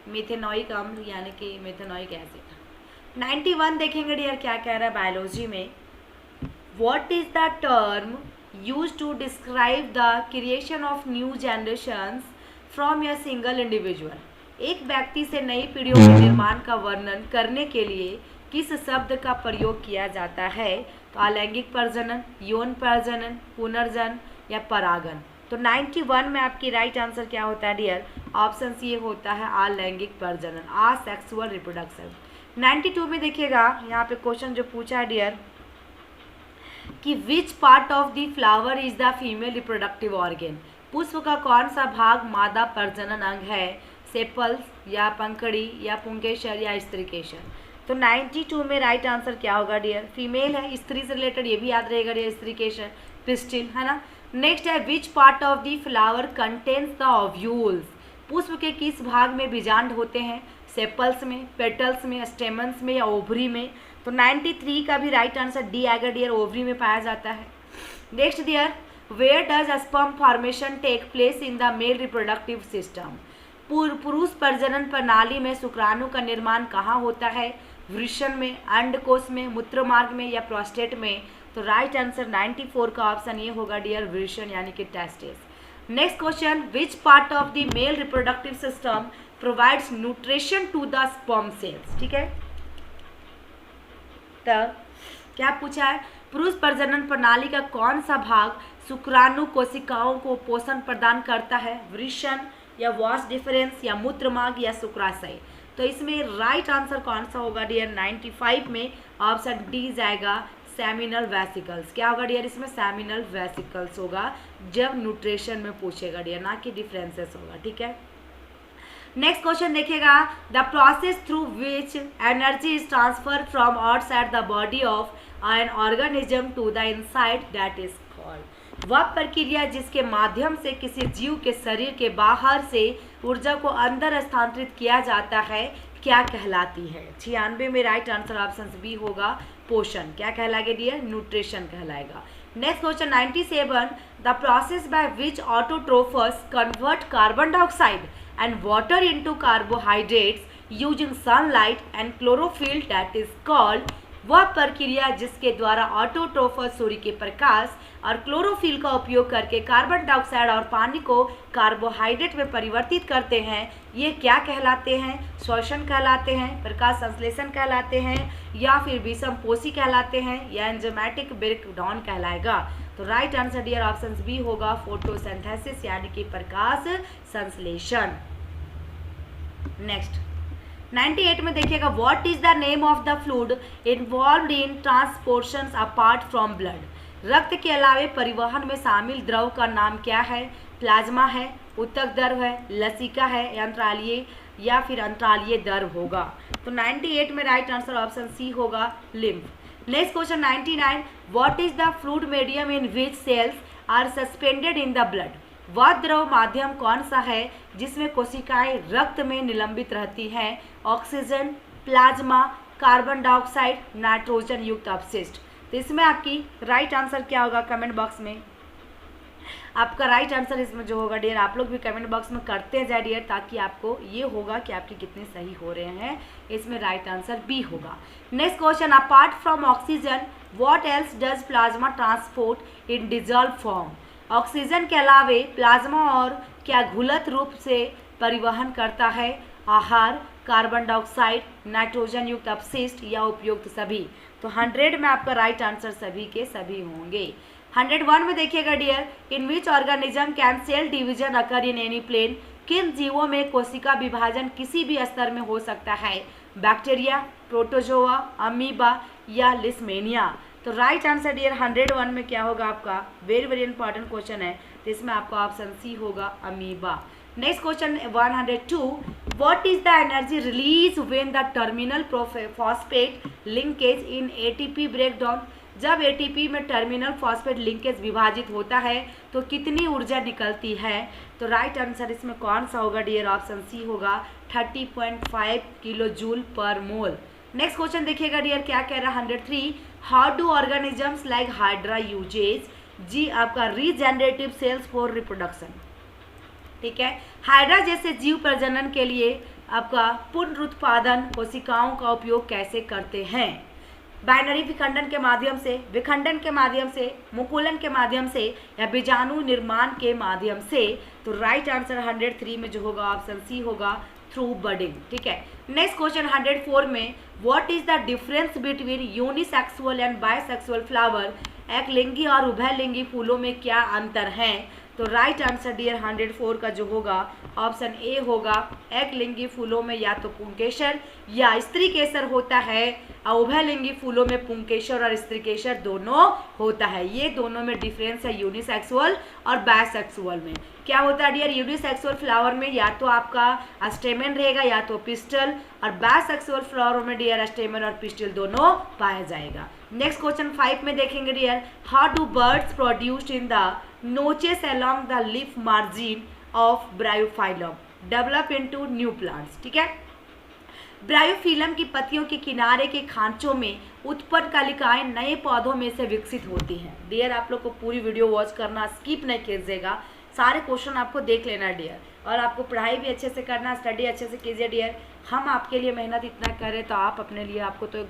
Speaker 1: मिथेनोइक अम्ल यानी कि मिथेनोइक एसिड। 91 देखेंगे डियर क्या कह रहा है बायोलॉजी में, what is the term use to describe the creation of new generations from a single individual. एक व्यक्ति से नई पीढ़ियों के निर्माण का वर्णन करने के लिए किस शब्द का प्रयोग किया जाता है, तो अलैंगिक प्रजनन, यौन प्रजनन, पुनर्जन या परागन। तो 91 में आपकी राइट आंसर क्या होता है डियर, ऑप्शन सी होता है अलैंगिक प्रजनन, असेक्सुअल रिप्रोडक्शन। 92 में देखिएगा यहाँ पे क्वेश्चन जो पूछा है डियर कि विच part of the flower is the female reproductive organ. पुष्प का कौन सा भाग मादा प्रजनन अंग है, सेपल्स या पंखड़ी या पुंकेसर या स्त्रीकेसर। तो 92 में राइट आंसर क्या होगा डियर, फीमेल है, स्त्री से रिलेटेड ये भी याद रहेगा डियर, स्त्रीकेसर पिस्टिल है ना। नेक्स्ट है विच part of the flower contains the ovules. पुष्प के किस भाग में बीजांड होते हैं, सेपल्स में, पेटल्स में, स्टेमन्स में या ओवरी में। तो 93 का भी राइट आंसर डी आएगा डियर, ओवरी में पाया जाता है। Next dear where does sperm formation take place in the male reproductive system. पुरुष प्रजनन प्रणाली में शुक्राणु का निर्माण कहाँ होता है, वृषण में, अंडकोश में, मूत्रमार्ग में या प्रोस्टेट में। तो राइट आंसर 94 का ऑप्शन ये होगा डियर, वृषण यानी कि testis. Next question which part of the male reproductive system provides nutrition to the sperm cells, ठीक है। तो क्या पूछा है, पुरुष प्रजनन प्रणाली का कौन सा भाग शुक्राणु कोशिकाओं को पोषण प्रदान करता है, वृषण या वास डिफरेंस या मूत्रमार्ग या शुक्राशय। तो इसमें राइट आंसर कौन सा होगा डियर, 95 में ऑप्शन डी जाएगा सेमिनल वेसिकल्स। क्या होगा डियर, इसमें सेमिनल वेसिकल्स होगा जब न्यूट्रिशन में पूछेगा डियर, ना कि डिफरेंसेस होगा, ठीक है। नेक्स्ट क्वेश्चन देखिएगा the process through which energy is transfer from outside the body of an organism to the inside that is called. वह प्रक्रिया जिसके माध्यम से किसी जीव के शरीर के बाहर से ऊर्जा को अंदर स्थानांतरित किया जाता है क्या कहलाती है। 96 में राइट आंसर ऑप्शन बी होगा पोषण। क्या कहलाएगा डियर, न्यूट्रिशन कहलाएगा। Next question 97 the process by which autotrophs convert carbon dioxide and water into carbohydrates using sunlight and chlorophyll that is called। वह प्रक्रिया जिसके द्वारा ऑटोट्रोफस सूर्य के प्रकाश और क्लोरोफिल का उपयोग करके कार्बन डाइऑक्साइड और पानी को कार्बोहाइड्रेट में परिवर्तित करते हैं, ये क्या कहलाते हैं, श्वसन कहलाते हैं, प्रकाश संश्लेषण कहलाते हैं या फिर विषमपोषी कहलाते हैं या एंजाइमेटिक ब्रेकडाउन कहलाएगा। तो right answer dear option B होगा फोटोसिंथेसिस यानी कि प्रकाश संश्लेषण। नेक्स्ट 98 में देखिएगा what is the name of the fluid involved in transportation apart from blood. रक्त के अलावे परिवहन में शामिल द्रव का नाम क्या है, प्लाज्मा है, ऊतक द्रव है, लसिका है, अंतरालीय या फिर अंतरालीय द्रव होगा। तो 98 में राइट आंसर ऑप्शन सी होगा lymph. Next question 99 what is the fluid medium in which cells are suspended in the blood. वह द्रव माध्यम कौन सा है जिसमें कोशिकाएं रक्त में निलंबित रहती हैं, oxygen, plasma, carbon dioxide, nitrogen युक्त अपशिष्ट। तो इसमें आपकी राइट आंसर क्या होगा, कमेंट बॉक्स में आपका राइट आंसर इसमें जो होगा डियर, आप लोग भी कमेंट बॉक्स में करते जाए डियर, ताकि आपको ये होगा कि आपके कितने सही हो रहे हैं। इसमें राइट आंसर बी होगा। Next question apart from oxygen what else does plasma transport in dissolve form. Oxygen के अलावे प्लाज्मा और क्या घुलत रूप से परिवहन करता है, आहार, कार्बन डाइऑक्साइड, नाइट्रोजन युक्त अपशिष्ट या उपयुक्त सभी। तो 100 में आपका राइट आंसर सभी के सभी होंगे। 101 में देखिएगा dear, in which organism can cell division occur in any plane, किन जीवों में कोशिका विभाजन किसी भी स्तर में हो सकता है, बैक्टीरिया, प्रोटोजोआ, अमीबा या लिस्मेनिया। तो राइट आंसर डियर 101 में क्या होगा आपका, वेरी वेरी इंपॉर्टेंट क्वेश्चन है, तो इसमें आपका ऑप्शन सी होगा amoeba. Next question 102, what is the energy release when the terminal phosphate linkage in ATP breakdown, जब एटीपी में टर्मिनल फॉस्फेट लिंकेज विभाजित होता है तो कितनी ऊर्जा निकलती है। तो राइट आंसर इसमें कौन सा होगा डियर, ऑप्शन सी होगा 30.5 kilo joule per mole. Next question देखिएगा डियर, क्या कह रहा है 103, how do organisms like hydra uses जी आपका रीजेनरेटिव सेल्स फॉर रिप्रोडक्शन। ठीक है, हाइड्रा जैसे जीव प्रजनन के लिए आपका पुनरुत्पादन कोशिकाओं का उपयोग कैसे करते हैं, बाइनरी विखंडन के माध्यम से, विखंडन के माध्यम से, मुकुलन के माध्यम से या बीजाणु निर्माण के माध्यम से। तो राइट आंसर 103 में जो होगा ऑप्शन सी होगा थ्रू बडिंग। ठीक है, नेक्स्ट क्वेश्चन 104 में, what is the difference between unisexual and bisexual flower, एक लिंगी और उभयलिंगी फूलों में क्या अंतर है। तो राइट आंसर डियर 104 का जो होगा ऑप्शन ए होगा, एक लिंगी फूलों में या तो पुंकेसर या स्त्री केसर होता है और उभयलिंगी फूलों में पुंकेसर और स्त्री केसर दोनों होता है। ये दोनों में डिफरेंस है यूनिसेक्सुअल और बायसेक्सुअल में। क्या होता है डियर, यूनिसेक्सुअल फ्लावर में या तो आपका स्टेमन रहेगा या तो पिस्टल, और बायसेक्सुअल फ्लावर में डियर स्टेमन और पिस्टल दोनों पाया जाएगा। नेक्स्ट क्वेश्चन 5 में देखेंगे dear, how do buds produced in the notches along the leaf margin of Bryophyllum develop into new plants. ठीक है, ब्रायोफिलम की पत्तियों के किनारे के खांचों में उत्पन्न कलिकाएं नए पौधों में से विकसित होती हैं। डियर आप लोग को पूरी वीडियो वॉच करना, स्किप नहीं कीजिएगा, सारे क्वेश्चन आपको देख लेना डियर, और आपको पढ़ाई भी अच्छे से करना, स्टडी अच्छे से कीजिए डियर। हम आपके लिए मेहनत इतना करें तो आप अपने लिए, आपको तो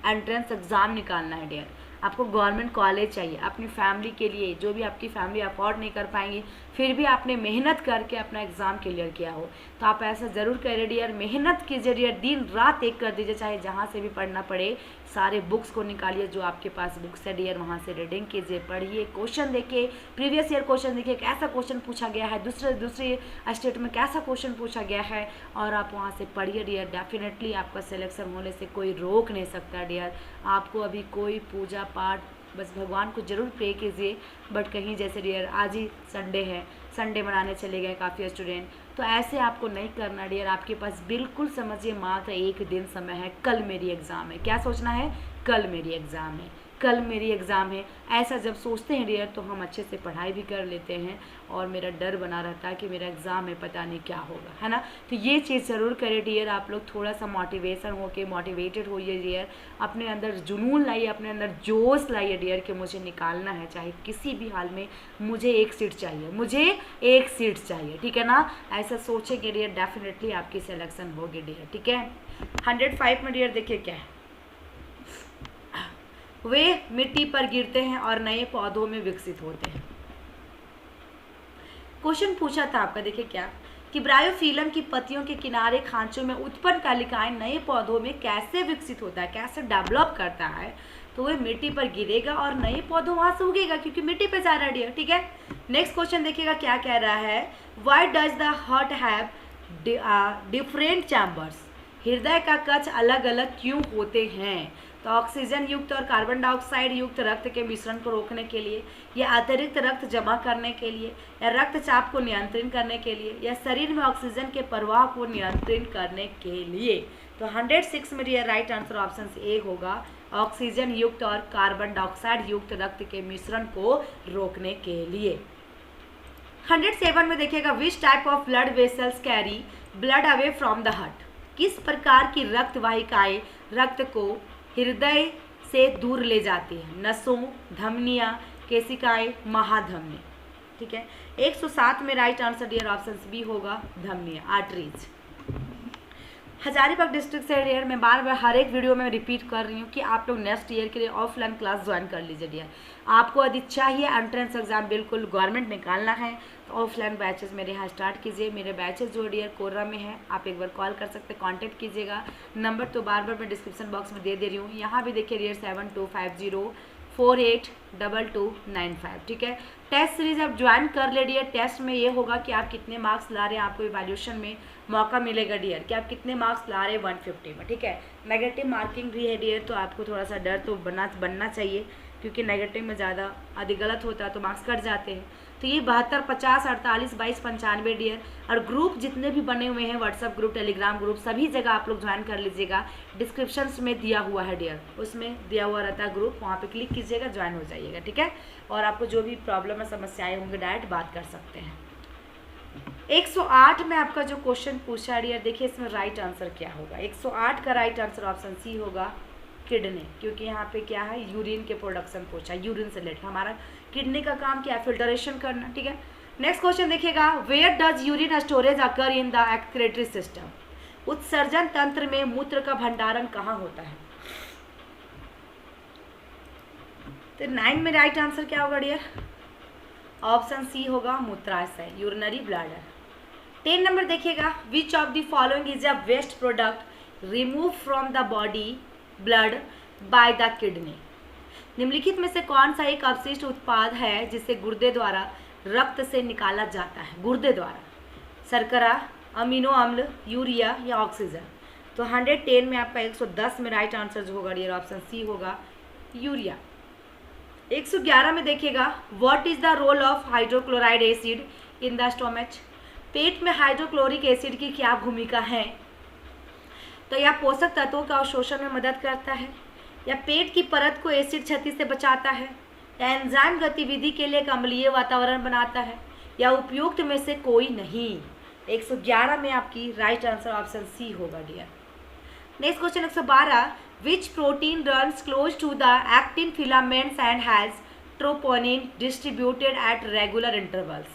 Speaker 1: एंट्रेंस एग्ज़ाम निकालना है डियर, आपको गवर्नमेंट कॉलेज चाहिए अपनी फैमिली के लिए, जो भी आपकी फैमिली अफोर्ड नहीं कर पाएंगी, फिर भी आपने मेहनत करके अपना एग्ज़ाम क्लियर किया हो, तो आप ऐसा ज़रूर करें डियर, मेहनत कीजिए डियर, दिन रात एक कर दीजिए, चाहे जहाँ से भी पढ़ना पड़े, सारे बुक्स को निकालिए, जो आपके पास बुक्स है डियर वहाँ से रीडिंग कीजिए, पढ़िए, क्वेश्चन देखिए, प्रीवियस ईयर क्वेश्चन देखिए, कैसा क्वेश्चन पूछा गया है, दूसरे स्टेट में कैसा क्वेश्चन पूछा गया है, और आप वहाँ से पढ़िए डियर। डेफिनेटली आपका सिलेक्शन होने से कोई रोक नहीं सकता डियर। आपको अभी कोई पूजा पाठ, बस भगवान को जरूर प्रे कीजिए, बट कहीं जैसे डियर आज ही संडे है, संडे मनाने चले गए काफ़ी स्टूडेंट, तो ऐसे आपको नहीं करना डियर। आपके पास बिल्कुल समझिए मात्र एक दिन समय है, कल मेरी एग्ज़ाम है। क्या सोचना है, कल मेरी एग्ज़ाम है, कल मेरी एग्ज़ाम है। ऐसा जब सोचते हैं डियर तो हम अच्छे से पढ़ाई भी कर लेते हैं, और मेरा डर बना रहता है कि मेरा एग्ज़ाम है, पता नहीं क्या होगा, है ना। तो ये चीज़ ज़रूर करें डियर, आप लोग थोड़ा सा मोटिवेशन होके मोटिवेटेड होइए डियर, अपने अंदर जुनून लाइए, अपने अंदर जोश लाइए डियर कि मुझे निकालना है, चाहे किसी भी हाल में मुझे एक सीट चाहिए, मुझे एक सीट चाहिए। ठीक है ना, ऐसा सोचेंगे डियर, डेफिनेटली आपकी सिलेक्शन होगी डियर। ठीक है, 105 में डियर देखिए क्या है, वे मिट्टी पर गिरते हैं और नए पौधों में विकसित होते हैं। क्वेश्चन पूछा था आपका, देखिए क्या, कि ब्रायोफिलम की पत्तियों के किनारे खांचों में उत्पन्न कलिकाएं नए पौधों में कैसे विकसित होता है, कैसे डेवलप करता है। तो वह मिट्टी पर गिरेगा और नए पौधों वहां से उगेगा, क्योंकि मिट्टी पे जा रहा है डियर। ठीक है, नेक्स्ट क्वेश्चन देखिएगा क्या कह रहा है, why does the heart have different chambers, हृदय का कक्ष अलग अलग क्यों होते हैं। तो ऑक्सीजन युक्त और कार्बन डाइऑक्साइड युक्त रक्त के मिश्रण को रोकने के लिए, या अतिरिक्त रक्त जमा करने के लिए, या रक्तचाप को नियंत्रित करने के लिए, या शरीर में ऑक्सीजन के प्रवाह को नियंत्रित करने के लिए। तो 106 में dear right answer option A होगा, ऑक्सीजन युक्त और कार्बन डाइऑक्साइड युक्त रक्त के मिश्रण को रोकने के लिए। 107 में देखिएगा, which type of blood vessels carry blood away from the heart, किस प्रकार की रक्त वाहिकाएं रक्त को हृदय से दूर ले जाती है, नसों, धमनियाँ, केशिकाएं, महाधमनी। ठीक है, 107 में right answer dear option B होगा, धमनियाँ, आर्टरीज। हजारीबाग डिस्ट्रिक्ट से डियर मैं बार बार हर एक वीडियो में रिपीट कर रही हूँ कि आप लोग नेक्स्ट ईयर के लिए ऑफलाइन क्लास ज्वाइन कर लीजिए डियर। आपको यदि चाहिए एंट्रेंस एग्जाम बिल्कुल गवर्नमेंट निकालना है तो ऑफलाइन बैचेस मेरे यहाँ स्टार्ट कीजिए। मेरे बैचेस जो डियर कोर्रा में है, आप एक बार कॉल कर सकते हैं, कॉन्टैक्ट कीजिएगा। नंबर तो बार बार मैं डिस्क्रिप्शन बॉक्स में दे रही हूँ। यहाँ भी देखिए डियर 482295। ठीक है, टेस्ट सीरीज आप ज्वाइन कर ले डियर। टेस्ट में ये होगा कि आप कितने मार्क्स ला रहे हैं, आपको इवैल्यूएशन में मौका मिलेगा डियर कि आप कितने मार्क्स ला रहे हैं 150 में। ठीक है, नेगेटिव मार्किंग भी है डियर, तो आपको थोड़ा सा डर तो बनना चाहिए, क्योंकि नेगेटिव में ज़्यादा अधिक गलत होता है तो मार्क्स कट जाते हैं। तो ये 72, 50, 48, 22, 95 डियर। और ग्रुप जितने भी बने हुए हैं, व्हाट्सअप ग्रुप, टेलीग्राम ग्रुप, सभी जगह आप लोग ज्वाइन कर लीजिएगा। डिस्क्रिप्शन में दिया हुआ है डियर, उसमें दिया हुआ रहता है ग्रुप, वहाँ पे क्लिक कीजिएगा, ज्वाइन हो जाइएगा। ठीक है, और आपको जो भी प्रॉब्लम है, समस्याएं होंगे, डायरेक्ट बात कर सकते हैं। 108 में आपका जो क्वेश्चन पूछा डियर, देखिए इसमें राइट आंसर क्या होगा। 108 का राइट आंसर ऑप्शन सी होगा, किडनी, क्योंकि यहाँ पे क्या है, यूरिन के प्रोडक्शन पूछा, यूरिन से रिलेटेड। हमारा किडनी का काम क्या है, फिल्टरेशन करना। ठीक है, नेक्स्ट क्वेश्चन देखिएगा, where does urine storage occur in the excretory system. उत्सर्जन तंत्र में मूत्र का भंडारण कहाँ होता है। तो 9 में राइट आंसर क्या होगा डियर, ऑप्शन सी होगा, मूत्राशय, यूरिनरी ब्लैडर। 10 नंबर देखिएगा, which of the following is a waste product remove from the body blood by the kidney. निम्नलिखित में से कौन सा एक अपशिष्ट उत्पाद है जिसे गुर्दे द्वारा रक्त से निकाला जाता है। गुर्दे द्वारा, शर्करा, अमीनो अम्ल, यूरिया या ऑक्सीजन। तो 110 में आपका 110 में राइट आंसर जो होगा डियर, ऑप्शन सी होगा, यूरिया। 111 में देखिएगा, what is the role of hydrochloride acid in the stomach. पेट में हाइड्रोक्लोरिक एसिड की क्या भूमिका है। तो यह पोषक तत्वों का अवशोषण में मदद करता है, या पेट की परत को एसिड क्षति से बचाता है, या एंजाइम गतिविधि के लिए एक अम्लीय वातावरण बनाता है, या उपयुक्त में से कोई नहीं। 111 में आपकी राइट आंसर ऑप्शन सी होगा dear. Next question 112, which protein runs close to the actin filaments and has troponin distributed at regular intervals.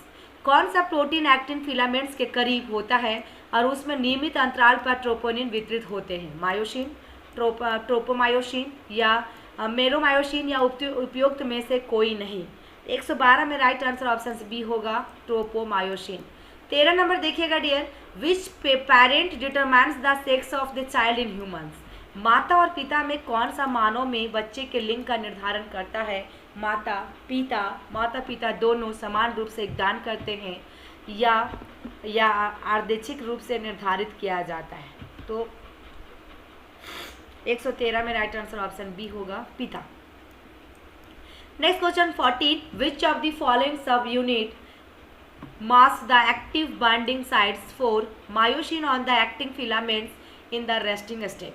Speaker 1: कौन सा प्रोटीन एक्टिन फिलामेंट्स के करीब होता है और उसमें नियमित अंतराल पर ट्रोपोनिन वितरित होते हैं। मायोसिन, ट्रोपोमायोसिन या मेरोमायोसिन, या उपयुक्त में से कोई नहीं। 112 में राइट आंसर ऑप्शन बी होगा, ट्रोपोमायोसिन। 13 नंबर देखिएगा dear, which parent determines the sex of the child in humans. माता और पिता में कौन सा मानव में बच्चे के लिंग का निर्धारण करता है। माता पिता दोनों समान रूप से योगदान करते हैं, या आर्देशिक रूप से निर्धारित किया जाता है। तो 113 में राइट आंसर ऑप्शन बी होगा, पिता। Next question 14, which of the following सब unit mask the active binding sites for myosin on the acting filaments in the resting state.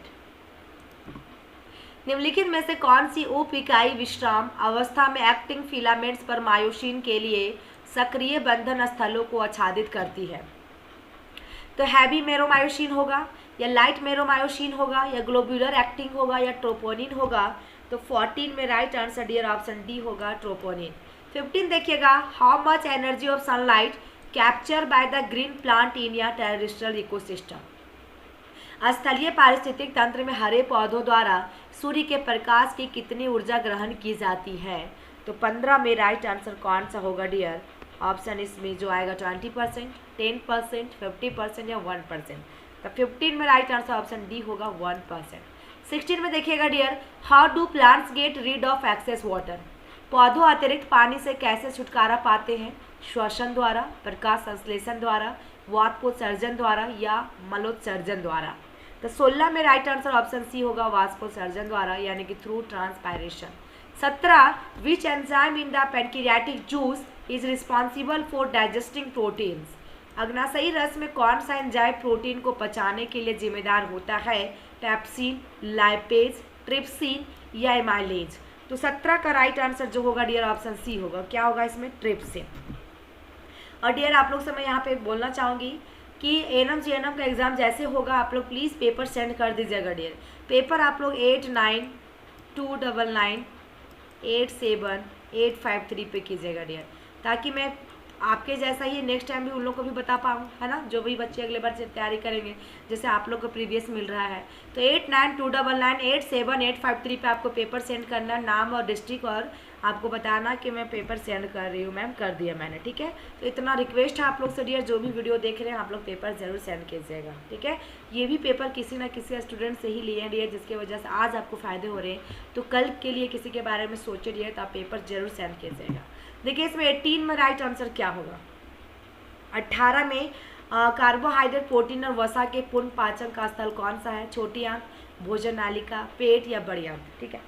Speaker 1: निम्नलिखित में से कौन सी उप इकाई विश्राम अवस्था में एक्टिंग फिलामेंट्स पर मायोसिन के लिए सक्रिय बंधन स्थलों को आच्छादित करती है। तो हैवी मेरोमायोसिन होगा, या लाइट मेरोमायोसिन होगा, या ग्लोब्यूलर एक्टिंग होगा, या ट्रोपोनिन होगा। तो 14 में right answer dear option D होगा, ट्रोपोनिन। 15 देखिएगा, how much energy of sunlight capture by the green plant in a terrestrial ecosystem. स्थलीय पारिस्थितिक तंत्र में हरे पौधों द्वारा सूर्य के प्रकाश की कितनी ऊर्जा ग्रहण की जाती है। तो 15 में राइट आंसर कौन सा होगा डियर, ऑप्शन इसमें जो आएगा 20%, 10%, 50% या 1%। तो 15 में राइट आंसर ऑप्शन डी होगा, 1%। 16 में देखिएगा dear, how do plants get rid of excess water. पौधों अतिरिक्त पानी से कैसे छुटकारा पाते हैं। श्वसन द्वारा, प्रकाश संश्लेषण द्वारा, वाष्पोत्सर्जन द्वारा, या मलोत्सर्जन द्वारा। तो 16 में राइट आंसर ऑप्शन सी होगा, वाष्पोत्सर्जन द्वारा, यानी कि through transpiration. 17, which enzyme in the pancreatic juice is responsible for digesting proteins. अग्नाशयी रस में कौन सा एंजाइम प्रोटीन को पचाने के लिए जिम्मेदार होता है। पेप्सिन, लाइपेज, ट्रिप्सिन या एमाइलेज। तो 17 का राइट आंसर जो होगा डियर ऑप्शन सी होगा, क्या होगा इसमें, ट्रिप्सिन। और डियर आप लोग से मैं यहाँ पे बोलना चाहूँगी कि एएनएम जीएनएम का एग्ज़ाम जैसे होगा आप लोग प्लीज़ पेपर सेंड कर दीजिएगा डियर। पेपर आप लोग 8929987853 पे कीजिएगा डियर, ताकि मैं आपके जैसा ही नेक्स्ट टाइम भी उन लोग को भी बता पाऊँ, है ना, जो भी बच्चे अगले बार से तैयारी करेंगे जैसे आप लोग को प्रीवियस मिल रहा है। तो 8929987853 पे आपको पेपर सेंड करना, नाम और डिस्ट्रिक्ट, और आपको बताना कि मैं पेपर सेंड कर रही हूँ मैम, कर दिया मैंने, ठीक है। तो इतना रिक्वेस्ट है आप लोग से डियर, जो भी वीडियो देख रहे हैं आप लोग पेपर ज़रूर सेंड कीजिएगा, ठीक है। ये भी पेपर किसी ना किसी स्टूडेंट से ही लिए हैं डियर, जिसकी वजह से आज आपको फ़ायदे हो रहे हैं। तो कल के लिए किसी के बारे में सोचे डियर, तो आप पेपर जरूर सेंड कीजिएगा। देखिए इसमें 18 में राइट आंसर क्या होगा। 18 में कार्बोहाइड्रेट, प्रोटीन और वसा के पूर्ण पाचन का स्थल कौन सा है। छोटी आंत, भोजन नालिका, पेट या बड़ी आंत, ठीक है।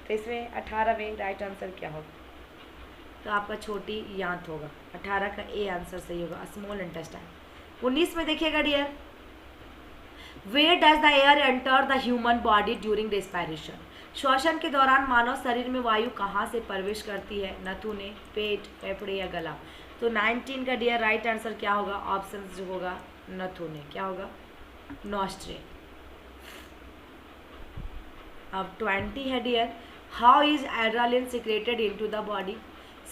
Speaker 1: तो इसमें 18 में राइट आंसर क्या होगा, तो आपका छोटी आंत होगा। 18 का ए आंसर सही होगा, स्मॉल इंटेस्टाइन। 19 में देखिएगा dear, where does the air enter the human body during respiration. श्वसन के दौरान मानव शरीर में वायु कहाँ से प्रवेश करती है। नथुने, पेट, फेफड़े या गला। तो 19 का डियर राइट आंसर क्या होगा, ऑप्शन जो होगा नथुने, क्या होगा, नॉस्ट्रिल। अब 20 है dear, how is adrenaline secreted into the body.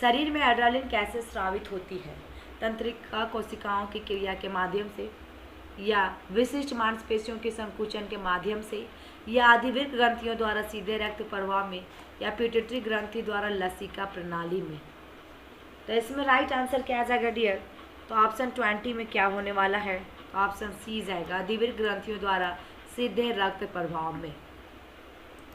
Speaker 1: शरीर में एड्रेनालिन कैसे स्रावित होती है। तंत्रिका कोशिकाओं की क्रिया के माध्यम से, या विशिष्ट मांसपेशियों के संकुचन के माध्यम से, या आधिवृक्क ग्रंथियों द्वारा सीधे रक्त प्रवाह में, या पिट्यूटरी ग्रंथि द्वारा लसिका प्रणाली में। तो इसमें राइट आंसर क्या आ जाएगा डियर, तो ऑप्शन 20 में क्या होने वाला है, तो ऑप्शन सी जाएगा, आधिवृक्क ग्रंथियों द्वारा सीधे रक्त प्रवाह में।